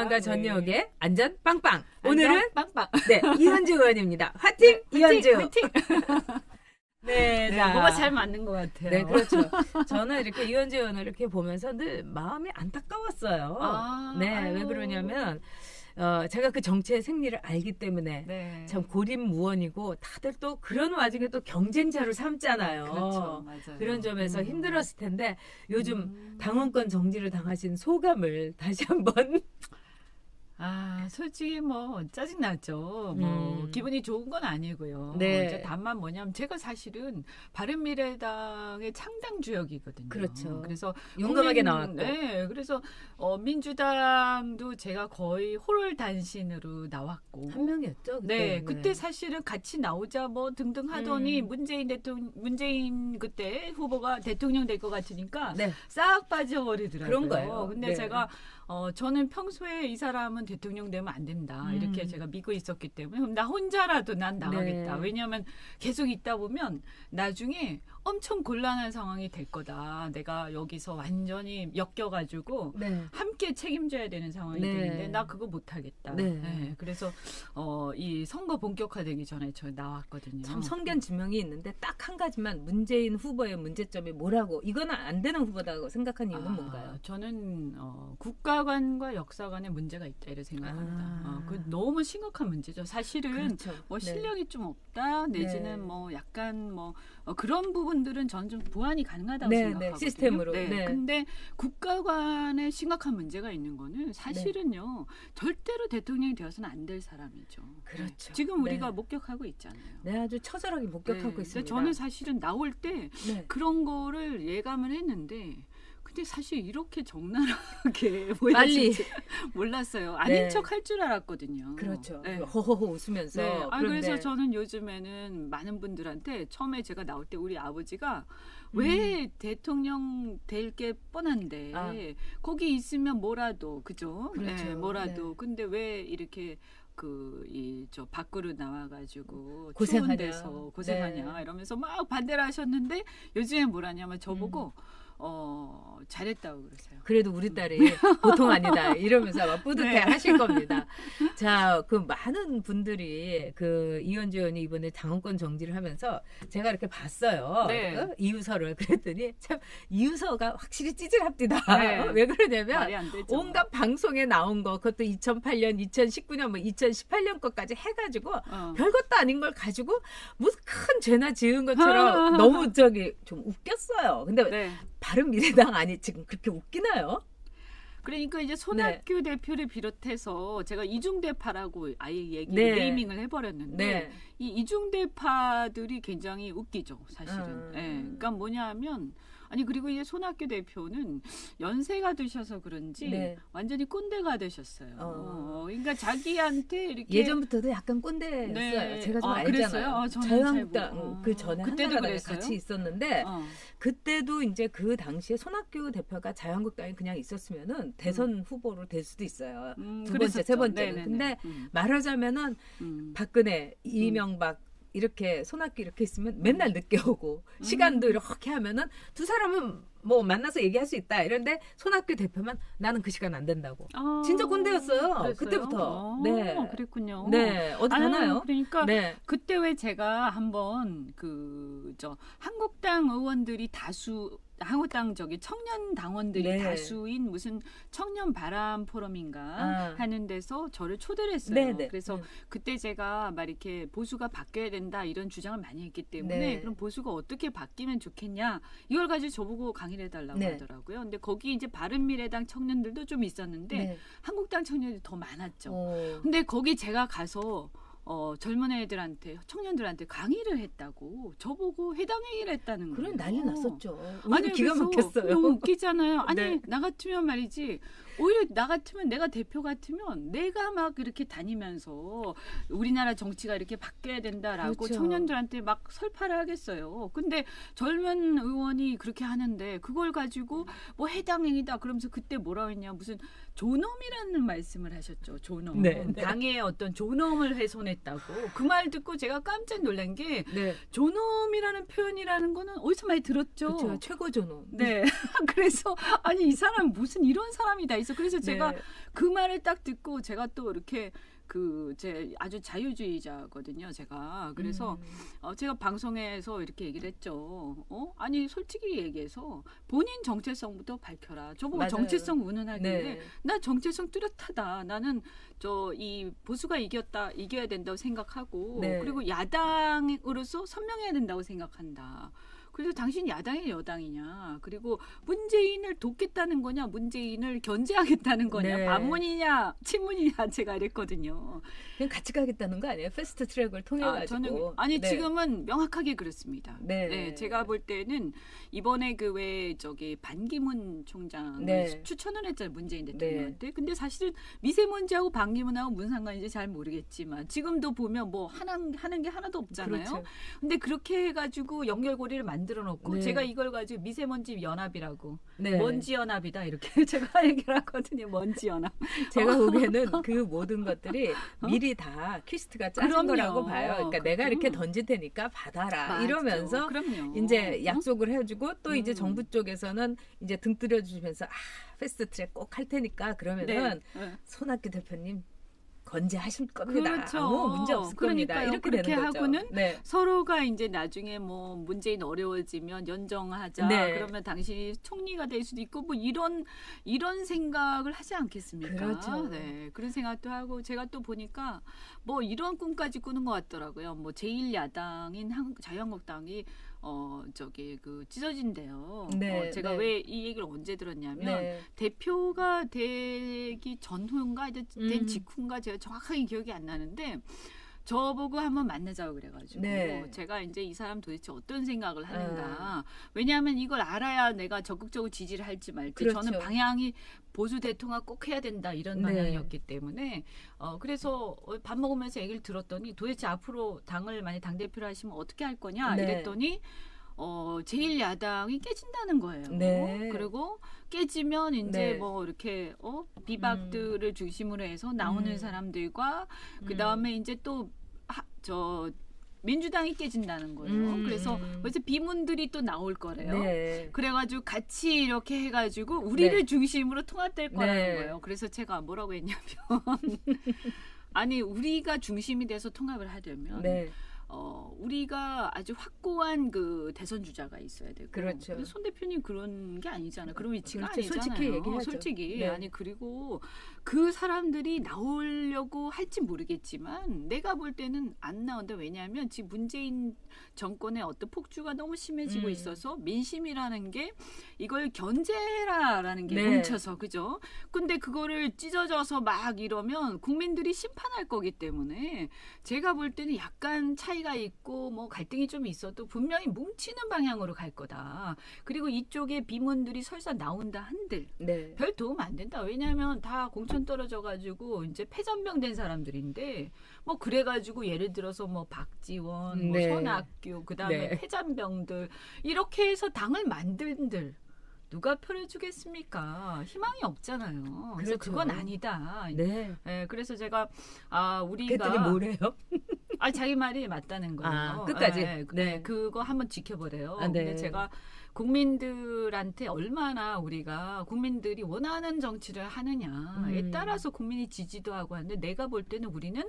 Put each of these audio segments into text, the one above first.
건강과 네. 전역의 안전 빵빵. 안전 오늘은 빵빵. 네, 이현주 의원입니다. 화이팅! 네, 이현주. 화이팅! 네, 네, 자. 뭐가 잘 맞는 것 같아요. 네, 그렇죠. 저는 이렇게 이현주 의원을 이렇게 보면서 늘 마음이 안타까웠어요. 아, 네, 아유. 왜 그러냐면 제가 그 정치의 생리를 알기 때문에 네. 참 고립무원이고 다들 또 그런 와중에 또 경쟁자로 삼잖아요. 그렇죠, 맞아요. 그런 점에서 힘들었을 텐데 요즘 당원권 정지를 당하신 소감을 다시 한번 아, 솔직히 뭐 짜증나죠. 뭐 기분이 좋은 건 아니고요. 네. 이제 다만 뭐냐면 제가 사실은 바른미래당의 창당 주역이거든요. 그렇죠. 그래서 용감하게 나왔고. 네, 그래서 민주당도 제가 거의 홀단신으로 나왔고. 한 명이었죠. 그때. 네, 그때 사실은 같이 나오자 뭐 등등 하더니 문재인 그때 후보가 대통령 될 것 같으니까 네. 싹 빠져버리더라고요. 그런 거예요. 근데 네. 제가 저는 평소에 이 사람은 대통령 되면 안 된다 이렇게 제가 믿고 있었기 때문에 그럼 나 혼자라도 난 나가겠다. 네. 왜냐하면 계속 있다 보면 나중에 엄청 곤란한 상황이 될 거다. 내가 여기서 완전히 엮여가지고 네. 함께 책임져야 되는 상황이 네. 되는데 나 그거 못하겠다. 네. 네, 그래서 이 선거 본격화되기 전에 저 나왔거든요. 참 선견지명이 있는데 딱 한 가지만 문재인 후보의 문제점이 뭐라고 이거는 안 되는 후보다고 생각한 이유는 뭔가요? 저는 국가관과 역사관에 문제가 있다 이렇게 생각합니다. 그 너무 심각한 문제죠. 사실은 그렇죠. 뭐 네. 실력이 좀 없다 내지는 네. 뭐 약간 뭐 그런 부분들은 저는 좀 보완이 가능하다고 네, 생각하거든요. 네, 시스템으로. 네. 네. 근데 국가관에 심각한 문제가 있는 거는 사실은요. 절대로 대통령이 되어서는 안 될 사람이죠. 그렇죠. 지금 우리가 네. 목격하고 있잖아요. 네, 아주 처절하게 목격하고 네. 있습니다. 저는 사실은 나올 때 네. 그런 거를 예감을 했는데 근데 사실 이렇게 적나라하게 빨리. 보여질지 몰랐어요. 아닌 네. 척 할 줄 알았거든요. 그렇죠. 네. 호호호 웃으면서. 네. 그런데 그래서 저는 요즘에는 많은 분들한테 처음에 제가 나올 때 우리 아버지가 왜 대통령 될 게 뻔한데 거기 있으면 뭐라도 그죠? 그렇죠. 네, 뭐라도 네. 근데 왜 이렇게 저 밖으로 나와가지고 고생하냐. 추운 데서 고생하냐 네. 이러면서 막 반대를 하셨는데 요즘에 뭐라냐면 저보고 잘했다고 그러세요. 그래도 우리 딸이 보통 아니다 이러면서 막 뿌듯해 네. 하실 겁니다. 자, 그 많은 분들이 그 이현주 의원이 이번에 당원권 정지를 하면서 제가 이렇게 봤어요. 네. 이유서를 그랬더니 참 이유서가 확실히 찌질합니다. 네. 왜 그러냐면 말이 안 되죠. 온갖 방송에 나온 거 그것도 2008년, 2019년, 뭐 2018년 것까지 해가지고 별것도 아닌 걸 가지고 무슨 큰 죄나 지은 것처럼 너무 좀 웃겼어요. 근데 네. 바른미래당 아니 지금 그렇게 웃기나요? 그러니까 이제 손학규 대표를 비롯해서 제가 이중대파라고 아예 네. 네이밍을 해버렸는데 네. 이 이중대파들이 굉장히 웃기죠, 사실은. 네. 그러니까 뭐냐 하면 아니 그리고 이제 손학규 대표는 연세가 드셔서 그런지 네. 완전히 꼰대가 되셨어요. 그러니까 자기한테 이렇게 예전부터도 약간 꼰대였어요. 네. 제가 좀 그랬어요? 알잖아요. 저는 잘 자유한국당 모르고. 그 전에 그때도 한나라당에 그랬어요? 같이 있었는데 그때도 이제 그 당시에 손학규 대표가 자유한국당에 그냥 있었으면은 대선 후보로 될 수도 있어요. 두 번째, 그랬었죠. 세 번째는. 네네네. 근데 말하자면은 박근혜, 이명박 이렇게 손학규 이렇게 있으면 맨날 늦게 오고 시간도 이렇게 하면은 두 사람은 뭐 만나서 얘기할 수 있다 이런데 손학규 대표만 나는 그 시간 안 된다고 진짜 꼰대였어요. 그랬어요? 그때부터. 네, 그랬군요. 네, 어디 가나요? 그러니까 네. 그때 왜 제가 한번 한국당 의원들이 한국당 청년 당원들이 네. 다수인 무슨 청년 바람 포럼인가 하는 데서 저를 초대를 했어요. 네, 네. 그래서 그때 제가 막 이렇게 보수가 바뀌어야 된다 이런 주장을 많이 했기 때문에 네. 그럼 보수가 어떻게 바뀌면 좋겠냐 이걸 가지고 저보고 강의를 해달라고 네. 하더라고요. 근데 거기 이제 바른미래당 청년들도 좀 있었는데 네. 한국당 청년들이 더 많았죠. 어. 근데 거기 제가 가서 젊은 애들한테 청년들한테 강의를 했다고 저보고 회담회의를 했다는 거예요. 그런 난리 났었죠. 아니 우리 기가 그래서 막혔어요. 너무 웃기잖아요. 아니 네. 나 같으면 말이지 오히려 나 같으면 내가 대표 같으면 내가 막 이렇게 다니면서 우리나라 정치가 이렇게 바뀌어야 된다라고 그렇죠. 청년들한테 막 설파를 하겠어요. 근데 젊은 의원이 그렇게 하는데 그걸 가지고 뭐 해당행위다 그러면서 그때 뭐라고 했냐 무슨 존엄이라는 말씀을 하셨죠. 존엄. 네, 네. 당의 어떤 존엄을 훼손했다고. 그 말 듣고 제가 깜짝 놀란 게 네. 존엄이라는 표현이라는 거는 어디서 많이 들었죠. 그렇죠. 최고 존엄. 네. 그래서 아니 이 사람 무슨 이런 사람이다 있어. 그래서 제가 네. 그 말을 딱 듣고 제가 또 이렇게 제 아주 자유주의자거든요. 제가 그래서 제가 방송에서 이렇게 얘기를 했죠. 아니 솔직히 얘기해서 본인 정체성부터 밝혀라. 저보고 맞아요. 정체성 운운하길래 네. 나 정체성 뚜렷하다. 나는 이 보수가 이겨야 된다고 생각하고 네. 그리고 야당으로서 선명해야 된다고 생각한다. 그래서 당신 야당이냐 여당이냐 그리고 문재인을 돕겠다는 거냐 문재인을 견제하겠다는 거냐 네. 반문이냐 친문이냐 제가 이랬거든요. 그냥 같이 가겠다는 거 아니에요? 패스트 트랙을 통해 가지고. 저는 네. 지금은 명확하게 그렇습니다. 네. 네, 제가 볼 때는 이번에 그 왜 반기문 총장을 네. 추천을 했잖아요 문재인 대통령한테. 근데 사실은 미세먼지하고 반기문하고 무슨 상관인지 잘 모르겠지만 지금도 보면 뭐 하는 게 하나도 없잖아요. 그렇죠. 근데 그렇게 해가지고 연결고리를 만들어 놓고 네. 제가 이걸 가지고 미세먼지 연합이라고 네. 먼지 연합이다 이렇게 제가 얘기를 하거든요. 먼지 연합. 제가 보기에는 그 모든 것들이 미리 다 퀴스트가 짜진 그럼요. 거라고 봐요. 그러니까 내가 이렇게 던질 테니까 받아라. 맞죠. 이러면서 그럼요. 이제 약속을 해주고 또 이제 정부 쪽에서는 이제 등 들여주면서 패스트 트랙 꼭 할 테니까 그러면은 네. 손학규 대표님 건재하실 겁니다. 그렇죠. 아무 문제 없을 겁니다. 그러니까요. 이렇게 그렇게 되는 거죠. 하고는 네. 서로가 이제 나중에 뭐 문재인 어려워지면 연정하자. 네. 그러면 당신이 총리가 될 수도 있고 뭐 이런 생각을 하지 않겠습니까? 그렇죠. 네. 그런 생각도 하고 제가 또 보니까 뭐 이런 꿈까지 꾸는 것 같더라고요. 뭐 제1야당인 자유한국당이 찢어진대요. 네, 제가 네. 왜 이 얘기를 언제 들었냐면 네. 대표가 되기 전후인가 된 직후인가 제가 정확하게 기억이 안 나는데 저보고 한번 만나자고 그래가지고 네. 제가 이제 이 사람 도대체 어떤 생각을 하는가. 왜냐하면 이걸 알아야 내가 적극적으로 지지를 할지 말지. 그렇죠. 저는 방향이 보수 대통합 꼭 해야 된다 이런 네. 방향이었기 때문에 그래서 밥 먹으면서 얘기를 들었더니 도대체 앞으로 당을 만약 당대표를 하시면 어떻게 할 거냐 네. 이랬더니 제1야당이 깨진다는 거예요. 네. 그리고 깨지면 이제 네. 뭐 이렇게 비박들을 중심으로 해서 나오는 사람들과 그 다음에 이제 또 민주당이 깨진다는 거예요. 그래서 비문들이 또 나올 거래요. 네. 그래가지고 같이 이렇게 해가지고 우리를 네. 중심으로 통합될 거라는 네. 거예요. 그래서 제가 뭐라고 했냐면 아니 우리가 중심이 돼서 통합을 하려면 네. 우리가 아주 확고한 그 대선 주자가 있어야 되고. 그렇죠. 근데 손 대표님 그런 게 아니잖아요. 그런 위치가 그렇죠. 아니잖아요. 솔직히 얘기하죠. 솔직히. 네. 아니 그리고 그 사람들이 나오려고 할지 모르겠지만 내가 볼 때는 안 나온다. 왜냐하면 지금 문재인 정권의 어떤 폭주가 너무 심해지고 있어서 민심이라는 게 이걸 견제해라라는 게 네. 뭉쳐서 그죠? 근데 그거를 찢어져서 막 이러면 국민들이 심판할 거기 때문에 제가 볼 때는 약간 차이가 있고 뭐 갈등이 좀 있어도 분명히 뭉치는 방향으로 갈 거다. 그리고 이쪽에 비문들이 설사 나온다 한들 네. 별 도움 안 된다. 왜냐하면 다 공천 떨어져 가지고 이제 패전병 된 사람들인데 뭐 그래가지고 예를 들어서 뭐 박지원, 네. 뭐 손학규, 그 다음에 네. 패전병들 이렇게 해서 당을 만들들. 누가 표해주겠습니까? 희망이 없잖아요. 그래서 그렇죠. 그건 아니다. 네. 네, 그래서 제가 우리가 그랬더니 뭐래요? 자기 말이 맞다는 거예요. 끝까지. 네, 네. 그거 한번 지켜보래요. 네. 근데 제가 국민들한테 얼마나 우리가 국민들이 원하는 정치를 하느냐에 따라서 국민이 지지도 하고 하는데 내가 볼 때는 우리는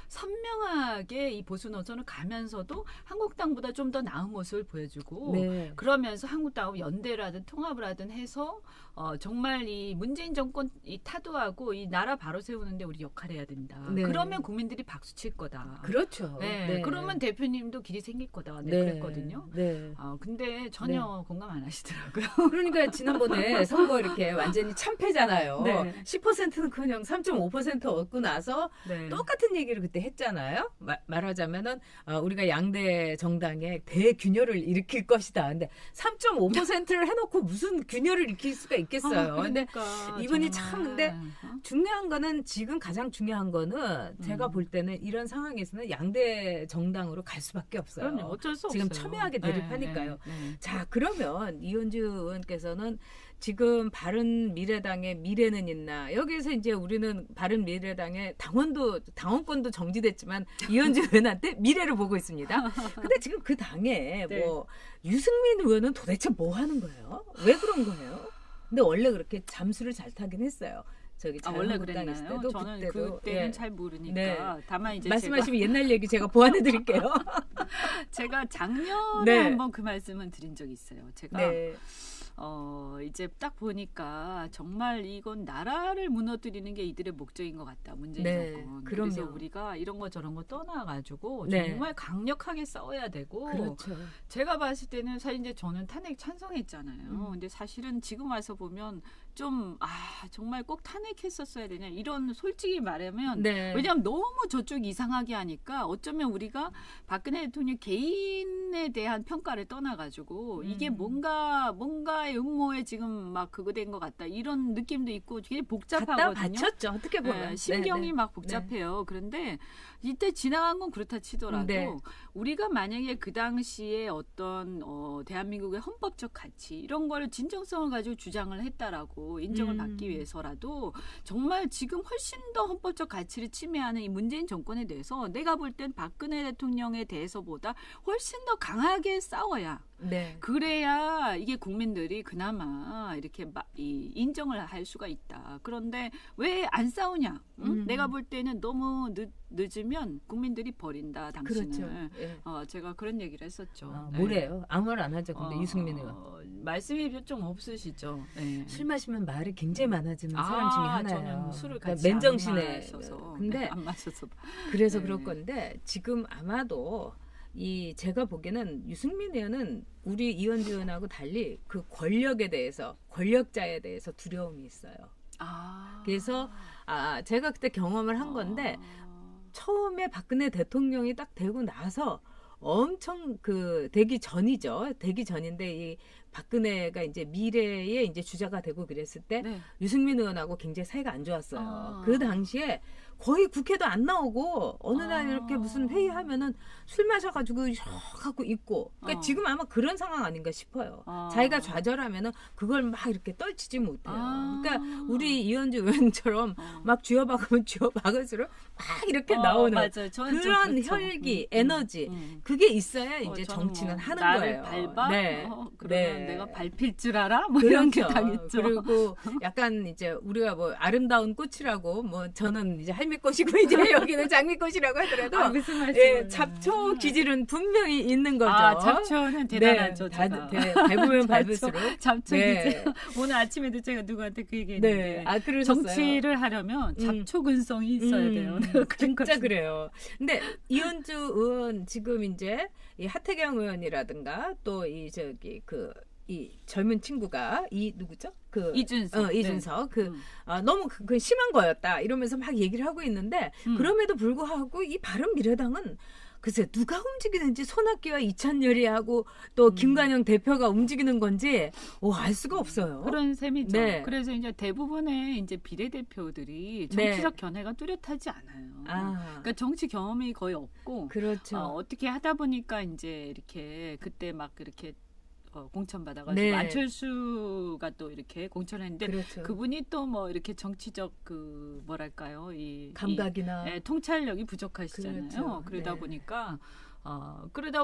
선명하게 이 보수 노선을 가면서도 한국당보다 좀 더 나은 모습을 보여주고 네. 그러면서 한국당하고 연대를 통합을 하든 해서 정말 이 문재인 정권 이 타도하고 이 나라 바로 세우는데 우리 역할을 해야 된다. 네. 그러면 국민들이 박수 칠 거다. 그렇죠. 네. 그러면 대표님도 길이 생길 거다. 네. 그랬거든요. 네. 근데 전혀 공감 안 하시더라고요. 그러니까 지난번에 선거 이렇게 완전히 참패잖아요. 네. 10%는 그냥 3.5% 얻고 나서 네. 똑같은 얘기를 그때 했잖아요. 말하자면은 우리가 양대 정당에 대균열을 일으킬 것이다. 근데 3.5%를 해놓고 무슨 균열을 일으킬 수가 있겠어요. 근데 그러니까, 이분이 정말. 참 근데 중요한 거는 지금 가장 중요한 거는 제가 볼 때는 이런 상황에서는 양대 정당으로 갈 수밖에 없어요. 그럼요. 어쩔 수 지금 없어요. 첨예하게 대립하니까요. 네. 자, 그러면 이현주 의원께서는 지금 바른미래당의 미래는 있나? 여기서 이제 우리는 바른미래당의 당원권도 정지됐지만 이현주 의원한테 미래를 보고 있습니다. 근데 지금 그 당에 네. 뭐 유승민 의원은 도대체 뭐 하는 거예요? 왜 그런 거예요? 근데 원래 그렇게 잠수를 잘 타긴 했어요. 저기 원래 자유한국당 있을 그랬나요? 때도 저는 그때도 그때는 예. 잘 모르니까. 네. 다만 이제 말씀하시면 옛날 얘기 제가 보완해 드릴게요. 제가 작년에 네. 한번 그 말씀은 드린 적이 있어요. 제가 네. 이제 딱 보니까 정말 이건 나라를 무너뜨리는 게 이들의 목적인 것 같다. 문재인 네, 정권. 그럼요. 그래서 우리가 이런 거 저런 거 떠나가지고 네. 정말 강력하게 싸워야 되고. 그렇죠. 제가 봤을 때는 사실 이제 저는 탄핵 찬성했잖아요. 근데 사실은 지금 와서 보면 좀 정말 꼭 탄핵했었어야 되냐 이런 솔직히 말하면 네. 왜냐하면 너무 저쪽 이상하게 하니까 어쩌면 우리가 박근혜 대통령 개인에 대한 평가를 떠나가지고 이게 뭔가의 음모에 지금 막 그거 된 것 같다 이런 느낌도 있고 굉장히 갖다 복잡하거든요. 바쳤죠. 어떻게 보면. 네, 신경이 네, 막 복잡해요. 그런데 이때 지나간 건 그렇다 치더라도 네. 우리가 만약에 그 당시에 어떤 대한민국의 헌법적 가치 이런 거를 진정성을 가지고 주장을 했다라고 인정을 받기 위해서라도 정말 지금 훨씬 더 헌법적 가치를 침해하는 이 문재인 정권에 대해서 내가 볼 땐 박근혜 대통령에 대해서보다 훨씬 더 강하게 싸워야 네. 그래야 이게 국민들이 그나마 이렇게 인정을 할 수가 있다. 그런데 왜 안 싸우냐? 응? 내가 볼 때는 너무 늦으면 국민들이 버린다. 당신을. 그렇죠. 예. 제가 그런 얘기를 했었죠. 뭐래요? 아무 말 안 하죠. 근데 유승민 의원. 말씀이 좀 없으시죠. 네. 술 마시면 말이 굉장히 많아지는 사람 중에 하나예요. 저는 술을 그러니까 같이 맨정신에. 안 마셔서. 근데 안 마셔서. 그래서 네. 그럴 건데 지금 아마도 제가 보기에는 유승민 의원은 우리 이현주 의원하고 달리 그 권력에 대해서 권력자에 대해서 두려움이 있어요. 그래서 제가 그때 경험을 한 건데 처음에 박근혜 대통령이 딱 되고 나서 엄청 되기 전이죠. 되기 전인데 이 박근혜가 이제 미래의 이제 주자가 되고 그랬을 때 네. 유승민 의원하고 굉장히 사이가 안 좋았어요. 그 당시에 거의 국회도 안 나오고 어느 날 이렇게 무슨 회의하면은 술 마셔가지고 하고 있고. 그러니까 지금 아마 그런 상황 아닌가 싶어요. 자기가 좌절하면은 그걸 막 이렇게 떨치지 못해요. 그러니까 우리 이현주 의원처럼 막 쥐어박으면 쥐어박을수록 막 이렇게 나오는 맞아요. 저는 그런 그렇죠. 혈기, 에너지 그게 있어야 이제 저는 정치는 하는 나를 거예요. 밟아? 네. 그러면 내가 밟힐 줄 알아? 뭐 이런 게 당했죠. 그리고 약간 이제 우리가 뭐 아름다운 꽃이라고 뭐 저는 이제 할미꽃이고 이제 여기는 장미꽃이라고 하더라도 무슨 말씀이에요? 잡초 기질은 분명히 있는 거죠. 잡초는 대단하죠. 네, 밟으면 밟을수록. 잡초 네. 기질. 오늘 아침에도 제가 누구한테 그 얘기했는데 그러셨어요. 정치를 하려면 잡초 근성이 있어야 돼요. 진짜 그래요. 근데 이현주 의원 지금 이제 이 하태경 의원이라든가 또 이 저기 이 젊은 친구가 누구죠? 이준석. 이준석. 너무 그 심한 거였다. 이러면서 막 얘기를 하고 있는데 그럼에도 불구하고 이 바른미래당은 글쎄 누가 움직이는지 손학규와 이찬열이하고 또 김관영 대표가 움직이는 건지 알 수가 없어요. 그런 셈이죠. 네. 그래서 이제 대부분의 이제 비례대표들이 정치적 견해가 뚜렷하지 않아요. 그러니까 정치 경험이 거의 없고, 그렇죠. 어떻게 하다 보니까 이제 이렇게 그때 막 이렇게 공천 받아가지고 네. 안철수가 또 이렇게 공천했는데 그렇죠. 그분이 또 뭐 이렇게 정치적 뭐랄까요 감각이나 통찰력이 부족하시잖아요. 그렇죠. 그러다 네.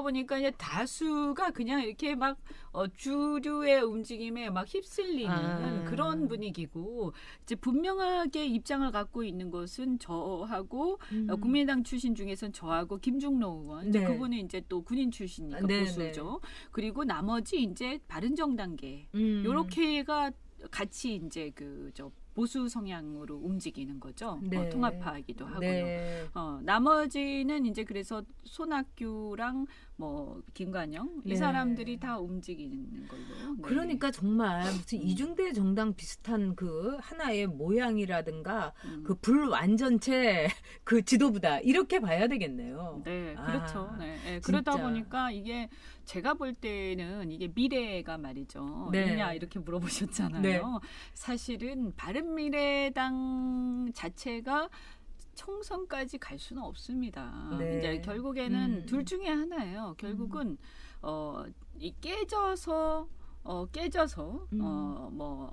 보니까 이제 다수가 그냥 이렇게 막 주류의 움직임에 막 휩쓸리는 그런 분위기고 이제 분명하게 입장을 갖고 있는 것은 저하고 국민의당 출신 중에서는 저하고 김중로 의원 이제 네. 그분은 이제 또 군인 출신이니까 네, 보수죠. 그리고 나머지 이제 바른정당계 요렇게가 같이 이제 보수 성향으로 움직이는 거죠. 네. 통합파이기도 하고요. 네. 나머지는 이제 그래서 손학규랑 뭐 김관영 이 네. 사람들이 다 움직이는 걸로. 네. 그러니까 정말 무슨 이중대 정당 비슷한 그 하나의 모양이라든가 그 불완전체 그 지도부다 이렇게 봐야 되겠네요. 네, 그렇죠. 네, 그러다 보니까 이게 제가 볼 때는 이게 미래가 말이죠. 네. 있냐 이렇게 물어보셨잖아요. 네. 사실은 바른미래당 자체가 총선까지 갈 수는 없습니다. 네. 이제 결국에는 둘 중에 하나예요. 결국은 이 깨져서 깨져서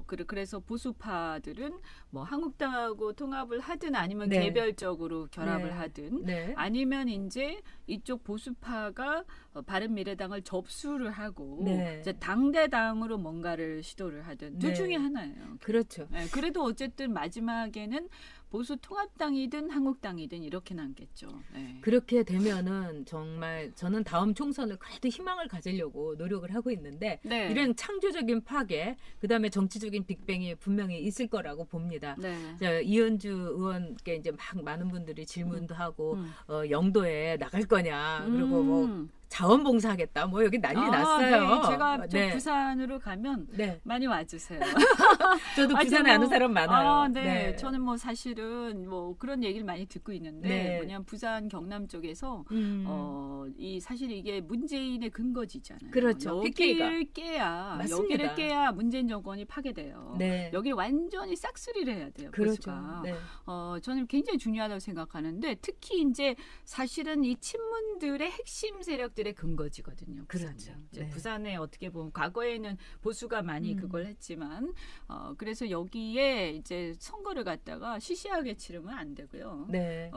그래서 보수파들은 뭐 한국당하고 통합을 하든 아니면 네. 개별적으로 결합을 네. 하든 네. 아니면 이제 이쪽 보수파가 바른미래당을 접수를 하고 네. 이제 당대당으로 뭔가를 시도를 하든 둘 네. 중에 하나예요. 그렇죠. 네, 그래도 어쨌든 마지막에는 보수 통합당이든 한국당이든 이렇게 남겠죠. 네. 그렇게 되면은 정말 저는 다음 총선을 그래도 희망을 가지려고 노력을 하고 있는데 네. 이런 창조적인 파괴, 그다음에 정치적인 빅뱅이 분명히 있을 거라고 봅니다. 네. 이현주 의원께 이제 막 많은 분들이 질문도 하고 음. 영도에 나갈 거냐, 그리고 뭐 자원봉사하겠다, 뭐 여기 난리 났어요. 네. 제가 좀 네. 부산으로 가면 네. 많이 와주세요. 저도 부산에 아는 사람 많아요. 네. 저는 뭐 사실은 뭐 그런 얘기를 많이 듣고 있는데 네. 뭐냐면 부산 경남 쪽에서 이 사실 이게 문재인의 근거지잖아요. 그렇죠. 여기를 깨야 맞습니다. 여기를 깨야 문재인 정권이 파괴돼요. 네. 여기 완전히 싹쓸이를 해야 돼요. 그렇죠. 보수가. 네. 저는 굉장히 중요하다고 생각하는데 특히 이제 사실은 이 친문들의 핵심 세력들의 근거지거든요. 부산은. 그렇죠. 이제 네. 부산에 어떻게 보면 과거에는 보수가 많이 그걸 했지만 그래서 여기에 이제 선거를 갖다가 시시하게 치르면 안 되고요. 네.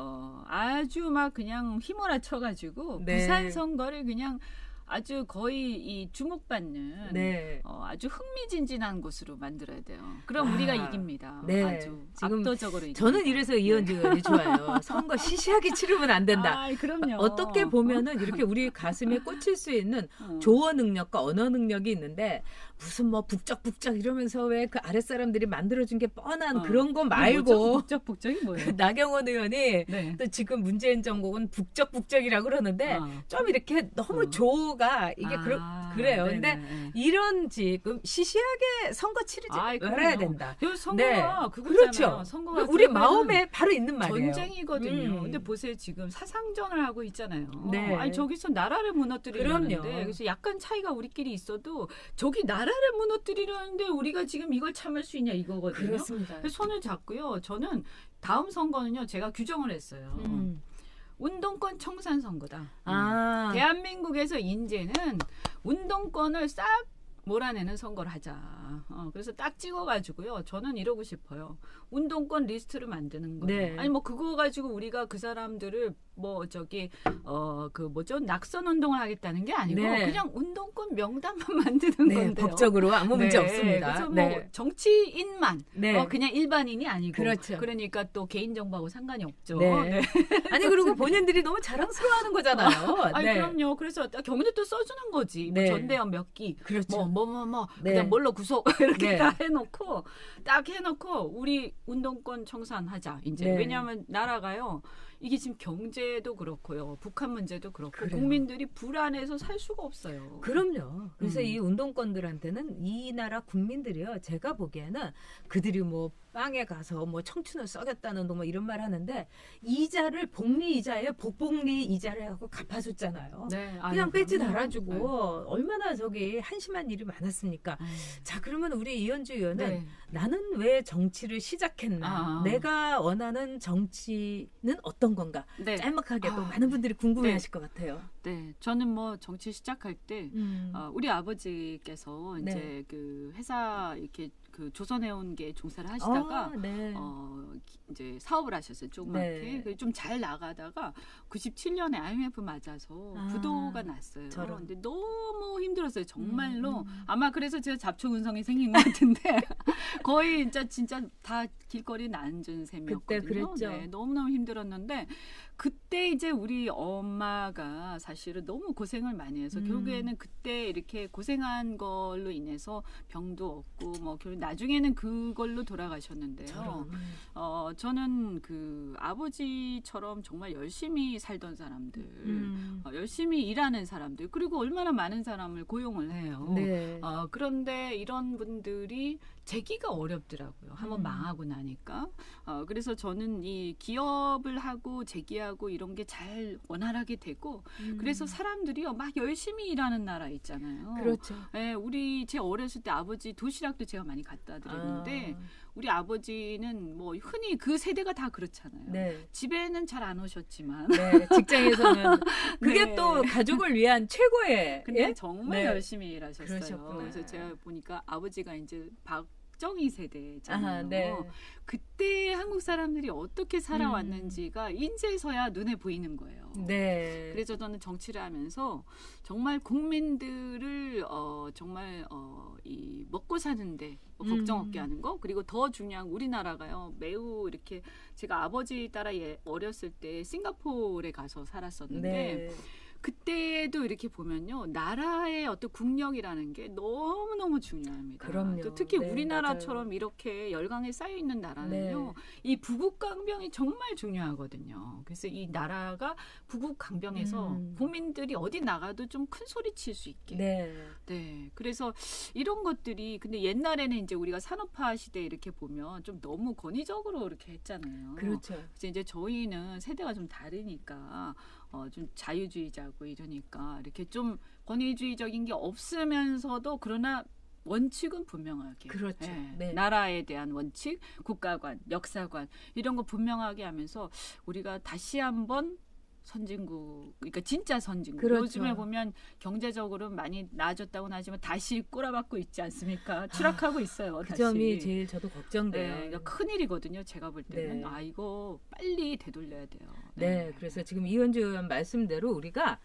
아주 막 그냥 휘몰아쳐가지고 네. 부산 선거를 그냥 아주 거의 이 주목받는 네. 아주 흥미진진한 곳으로 만들어야 돼요. 그럼 우리가 이깁니다. 네. 아주 지금 압도적으로 이깁니다. 저는 이래서 이현주 의원이 좋아요. 선거 시시하게 치르면 안 된다. 그럼요. 어떻게 보면은 이렇게 우리 가슴에 꽂힐 수 있는 조어 능력과 언어 능력이 있는데 무슨 뭐 북적북적 이러면서 왜 그 아랫사람들이 만들어준 게 뻔한 그런 거 말고 북적북적이 뭐예요? 나경원 의원이 네. 또 지금 문재인 정국은 북적북적이라고 그러는데 좀 이렇게 너무 조어가 이게 그래요. 근데 이런 지금 시시하게 선거 치르지 말아야 된다. 선거가 네. 그거잖아요. 그렇죠. 선거가 우리 마음에 바로 있는 말이에요. 전쟁이거든요. 근데 보세요. 지금 사상전을 하고 있잖아요. 네. 아니 저기서 나라를 무너뜨리려는데 그럼요. 그래서 약간 차이가 우리끼리 있어도 저기 나라를 무너뜨리려는데 우리가 지금 이걸 참을 수 있냐 이거거든요. 그렇습니다. 그래서 손을 잡고요. 저는 다음 선거는요. 제가 규정을 했어요. 운동권 청산 선거다. 대한민국에서 이제는 운동권을 싹 몰아내는 선거를 하자. 그래서 딱 찍어가지고요. 저는 이러고 싶어요. 운동권 리스트를 만드는 거예요. 네. 아니 뭐 그거 가지고 우리가 그 사람들을 낙선 운동을 하겠다는 게 아니고 네. 그냥 운동권 명단만 만드는 네, 건데요. 법적으로 아무 문제 없습니다. 그래서 네. 뭐 정치인만 네. 그냥 일반인이 아니고 그렇죠. 그러니까 또 개인 정보하고 상관이 없죠. 네. 아니 그리고 본인들이 너무 자랑스러워하는 거잖아요. 아니 네. 그럼요. 그래서 경제도 써주는 거지. 네. 뭐 전대현 몇 기, 그렇죠. 네. 그다음 뭘로 구속 이렇게 네. 다 해놓고 딱 해놓고 우리 운동권 청산하자. 이제 네. 왜냐하면 나라가요. 이게 지금 경제도 그렇고요. 북한 문제도 그렇고 그래요. 국민들이 불안해서 살 수가 없어요. 그럼요. 그래서 이 운동권들한테는 이 나라 국민들이요. 제가 보기에는 그들이 뭐 빵에 가서 뭐 청춘을 썩였다는 뭐 이런 말 하는데 이자를 복리 이자에 복복리 이자를 하고 갚아줬잖아요. 네. 그냥 뺏지 그럼요. 달아주고 네. 얼마나 저기 한심한 일이 많았습니까? 자 그러면 우리 이현주 의원은 네. 나는 왜 정치를 시작했나? 내가 원하는 정치는 어떤 건가? 네. 짤막하게 또 많은 분들이 궁금해하실 네. 것 같아요. 네, 저는 뭐 정치 시작할 때 우리 아버지께서 네. 이제 그 회사 이렇게 그 조선해운계 종사를 하시다가 네. 이제 사업을 하셨어요. 조그맣게 네. 좀 잘 나가다가 97년에 IMF 맞아서 부도가 났어요. 저런. 근데 너무 힘들었어요. 정말로 아마 그래서 제가 잡초근성이 생긴 것 같은데 거의 진짜 다 길거리에 앉은 셈이었거든요. 그때 그랬죠. 네, 너무너무 힘들었는데 그때 이제 우리 엄마가 사실은 너무 고생을 많이 해서 결국에는 그때 이렇게 고생한 걸로 인해서 병도 없고 뭐 나중에는 그걸로 돌아가셨는데요. 저는 그 아버지처럼 정말 열심히 살던 사람들, 열심히 일하는 사람들, 그리고 얼마나 많은 사람을 고용을 해요. 네. 그런데 이런 분들이 재기가 어렵더라고요. 한번 망하고 나니까. 그래서 저는 이 기업을 하고 재기하고 일하고 이런 게 잘 원활하게 되고 그래서 사람들이요 막 열심히 일하는 나라 있잖아요. 그렇죠. 네, 제 어렸을 때 아버지 도시락도 제가 많이 갖다 드렸는데 우리 아버지는 뭐 흔히 그 세대가 다 그렇잖아요. 네. 집에는 잘 안 오셨지만 네, 직장에서는 그게 네. 또 가족을 위한 최고의 근데 예? 정말 네. 열심히 일하셨어요. 그러셨구나. 그래서 제가 보니까 아버지가 이제 박정희 세대잖아요. 아하, 네. 그때 한국 사람들이 어떻게 살아왔는지가 인제서야 눈에 보이는 거예요. 네. 그래서 저는 정치를 하면서 정말 국민들을 정말 이 먹고 사는데 걱정 없게 하는 거 그리고 더 중요한 우리나라가요 매우 이렇게 제가 아버지 따라 어렸을 때 싱가포르에 가서 살았었는데 네. 그때도 이렇게 보면요 나라의 어떤 국력이라는 게 너무너무 중요합니다. 그럼요. 또 특히 네, 우리나라처럼 맞아요. 이렇게 열강에 쌓여 있는 나라는요 이 부국강병이 정말 중요하거든요. 그래서 이 나라가 부국강병에서 국민들이 어디 나가도 좀 큰 소리 칠 수 있게. 네. 네. 그래서 이런 것들이 근데 옛날에는 이제 우리가 산업화 시대 이렇게 보면 좀 너무 권위적으로 이렇게 했잖아요. 그렇죠. 그래서 이제 저희는 세대가 좀 다르니까 좀 자유주의자고 이러니까 이렇게 좀 권위주의적인 게 없으면서도 그러나 원칙은 분명하게. 그렇죠. 네. 네. 나라에 대한 원칙, 국가관, 역사관 이런 거 분명하게 하면서 우리가 다시 한번 선진국, 그러니까 진짜 선진국. 그렇죠. 요즘에 보면 경제적으로는 많이 나아졌다고는 하지만 다시 꼬라박고 있지 않습니까? 추락하고 있어요. 그 다시. 점이 제일 저도 걱정돼요. 네, 그러니까 큰일이거든요. 제가 볼 때는. 네. 이거 빨리 되돌려야 돼요. 네, 그래서 지금 이현주 의원 말씀대로 우리가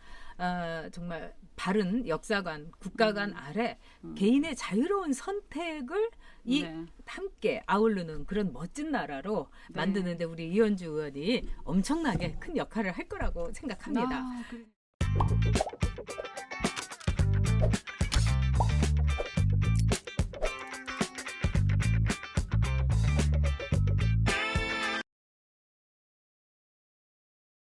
정말 바른 역사관, 국가관 아래 개인의 자유로운 선택을 네. 함께 아우르는 그런 멋진 나라로 네. 만드는데 우리 이현주 의원이 엄청나게 큰 역할을 할 거라고 생각합니다. 그래.